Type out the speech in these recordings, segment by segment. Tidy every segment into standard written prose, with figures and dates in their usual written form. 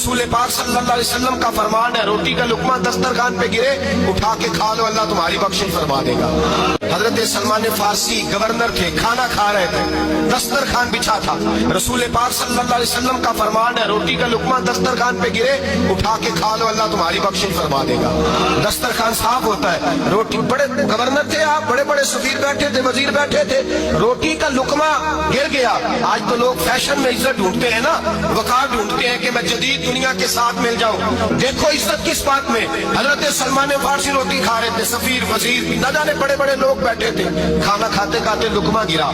رسول پاک صلی اللہ علیہ وسلم کا فرمان ہے، روٹی کا لقمہ دسترخوان پہ گرے اٹھا کے کھا لو، اللہ تمہاری بخشش فرما دے گا۔ حضرت سلمان فارسی گورنر تھے، کھانا کھا رہے تھے، دسترخوان بچھا تھا، رسول پاک صلی اللہ علیہ وسلم کا فرمان ہے، روٹی کا لقمہ دسترخوان پہ گرے اٹھا کے کھا لو، اللہ تمہاری بخشش فرما دے گا۔ دسترخوان صاف ہوتا ہے، روٹی بڑے گورنر تھے آپ، بڑے بڑے سفیر بیٹھے تھے، وزیر بیٹھے تھے، روٹی کا لقمہ گر گیا۔ آج تو لوگ فیشن میں عزت ڈھونڈتے ہیں نا، وقار ڈھونڈتے ہیں کہ میں جدید دنیا کے ساتھ مل جاؤں۔ دیکھو عزت کس بات میں، حضرت سلمان فارسی روٹی کھا رہے تھے، سفیر وزیر نہ جانے بڑے بڑے لوگ بیٹھے تھے، کھانا کھاتے کھاتے لقمہ گرا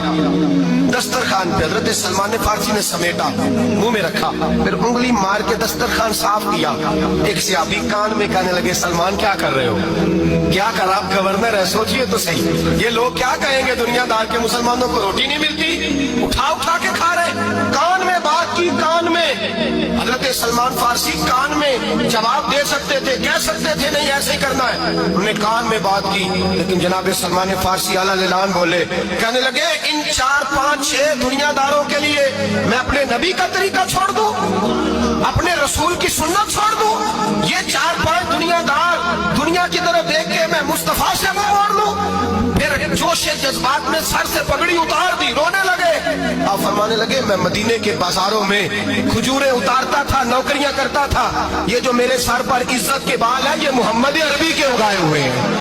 دسترخوان پہ، حضرت سلمان فارسی نے سمیٹا، منہ میں رکھا، پھر انگلی مار کے دسترخوان صاف کیا۔ ایک صحابی کان میں کہنے لگے سلمان کیا کر رہے ہو، کیا کر، آپ گورنر ہے، سوچئے تو صحیح، یہ لوگ کیا کہیں گے دنیا دار کے مسلمانوں کو روٹی نہیں ملتی، اٹھا اٹھا کے کھا رہے، کان میں بات کی، کان میں۔ حضرت سلمان فارسی کان میں جواب دے سکتے تھے، کہہ سکتے تھے نہیں ایسے ہی کرنا ہے، انہوں نے کان میں بات کی، لیکن جناب سلمان فارسی اعلیٰ اعلان بولے، کہنے لگے ان 4 5 6 دنیا داروں کے لیے میں اپنے نبی کا طریقہ چھوڑ دوں، اپنے رسول کی سنت چھوڑ دوں، یہ 4 5 دنیا دار دنیا کی طرف دیکھ کے میں مصطفیٰ سے منہ موڑ لوں؟ پھر جوش جذبات میں سر سے پگڑی اتار دی، رونے لگے۔ آپ فرمانے لگے میں مدینے کے بازاروں میں کھجوریں اتارتا تھا، نوکریاں کرتا تھا، یہ جو میرے سر پر عزت کے بال ہیں یہ محمد عربی کے اگائے ہوئے ہیں۔